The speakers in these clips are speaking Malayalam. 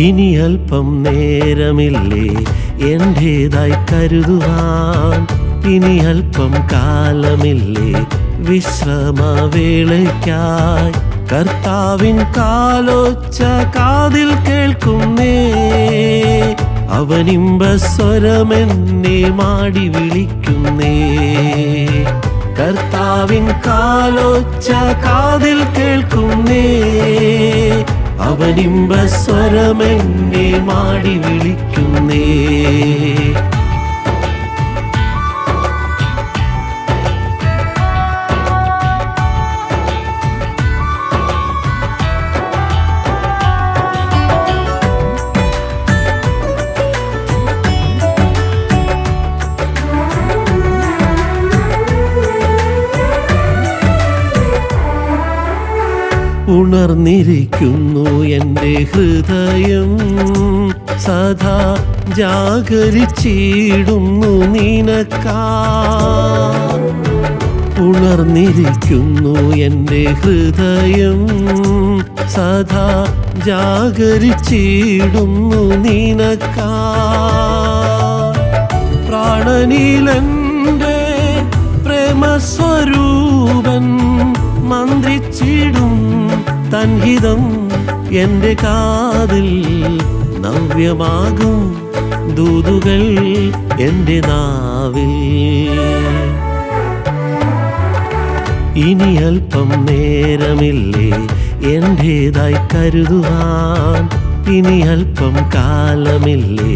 ഇനി അല്പം നേരമില്ലേ എൻ്റേതായി കരുതുവാൻ, ഇനി അല്പം കാലമില്ലേ വിശ്രമവേളയ്ക്കായി. കർത്താവിൻ കാലൊച്ച കാതിൽ കേൾക്കുന്നേ, അവനിമ്പസ്വരമെന്നെ മാടി വിളിക്കുന്നേ. കർത്താവിൻ കാലൊച്ച കാതിൽ കേൾക്കുന്നേ, അവനിമ്പസ്വരമെന്നെ മാടി വിളിക്കുന്നേ. ഉണർന്നിരിക്കുന്നു എൻ്റെ ഹൃദയം, സദാ ജാഗരിച്ചിടുന്നു നിനക്കായി. ഉണർന്നിരിക്കുന്നു എൻ്റെ ഹൃദയം, സദാ ജാഗരിച്ചിടുന്നു നിനക്കായി. പ്രാണനിലെൻ്റെ പ്രേമസ്വരൂപൻ മന്ത്രിച്ചിടും തൻഹിതം എൻ്റെ കാതിൽ, നവ്യമാകും ദൂതുകൾ എൻ്റെ നാവിൽ. ഇനി അല്പം നേരമില്ലേ എൻ്റേതായി കരുതുവാൻ, ഇനി അല്പം കാലമില്ലേ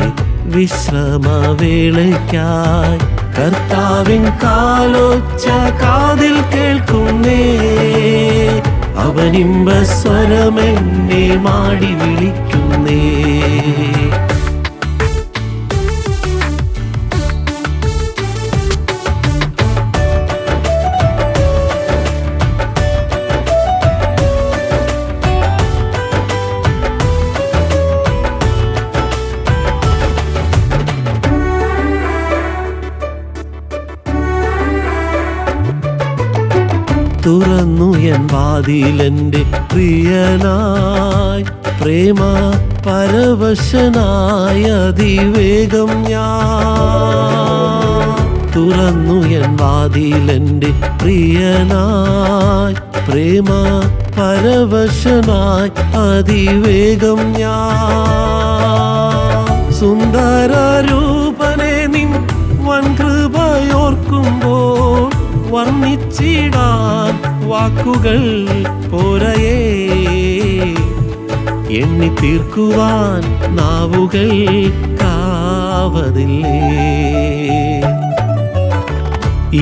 വിശ്രമവേളയ്ക്കായി. കർത്താവിൻ കാലൊച്ച കാതിൽ കേൾക്കുന്നേ, അവനിമ്പസ്വരമെന്നെ മാടി വിളിക്കുന്നേ. തുറന്നു എൻ വാതിലെൻ്റെ പ്രിയനായി, പ്രേമ പരവശനായ അതിവേഗം ഞാൻ. തുറന്നു എൻ വാതിലെൻ്റെ പ്രിയനായി, പ്രേമ പരവശനായി അതിവേഗം ഞാൻ. സുന്ദരരൂപനെ നിൻ വൻകൃപയോർക്കുമ്പോൾ വർണ്ണിച്ചിടാൻ വാക്കുകൾ പോരയേ, എണ്ണി തീർക്കുവാൻ നാവുകൾ കാവതില്ലേ.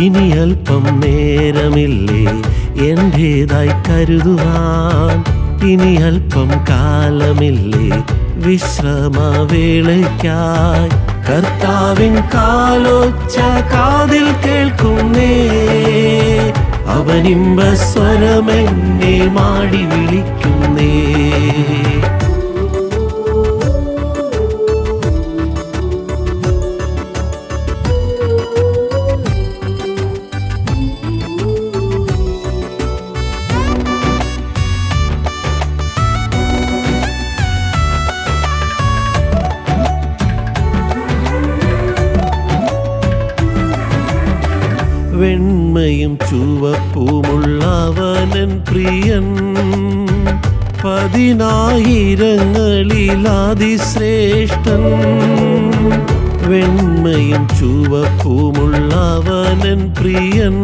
ഇനി അല്പം നേരമില്ലേ എൻ്റേതായി കരുതുവാൻ, ഇനി അല്പം കാലമില്ലേ വിശ്രമവേളയ്ക്കായി. കർത്താവിൻ കാലൊച്ച കാതിൽ കേൾക്കുന്നേ, അവനിമ്പസ്വരമെന്നെ മാടി വിളിക്കുന്നേ. വെണ്മയും ചുവപ്പുമുള്ളവനൻ പ്രിയൻ, 10,000-ങ്ങളിലതിശ്രേഷ്ഠൻ. വെണ്മയും ചുവപ്പുമുള്ളവനൻ പ്രിയൻ,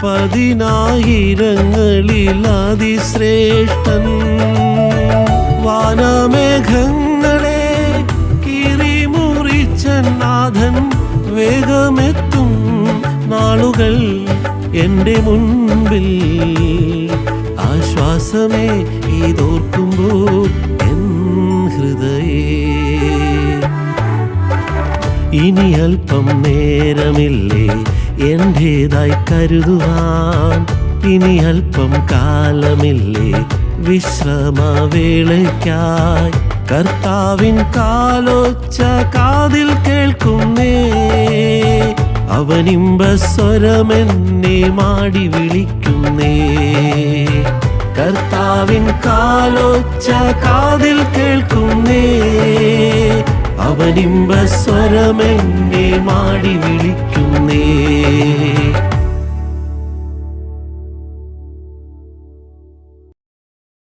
10,000-ങ്ങളിലതിശ്രേഷ്ഠൻ. വാനമേഘങ്ങളെ കീറിമുറിച്ചൻ നാഥൻ, വേഗമെത്തും നാളുകൾ എൻ്റെ മുൻപിൽ. ആശ്വാസമേ ഇതോർക്കുമ്പോൾ എൻ ഹൃദയേ. ഇനി അല്പം നേരമില്ലേ എൻ്റേതായി കരുതുവാൻ, ഇനി അല്പം കാലമില്ലേ വിശ്രമവേളയ്ക്കായി. കർത്താവിൻ കാലൊച്ച കാതിൽ കേൾക്കുന്നേ, അവനിമ്പസ്വരമെന്നെ മാടി വിളിക്കുന്നേ. കർത്താവിൻ കാലൊച്ച കാതിൽ കേൾക്കുന്നേ. അവനിമ്പ സ്വരമെന്നെ മാടി വിളിക്കുന്നേ.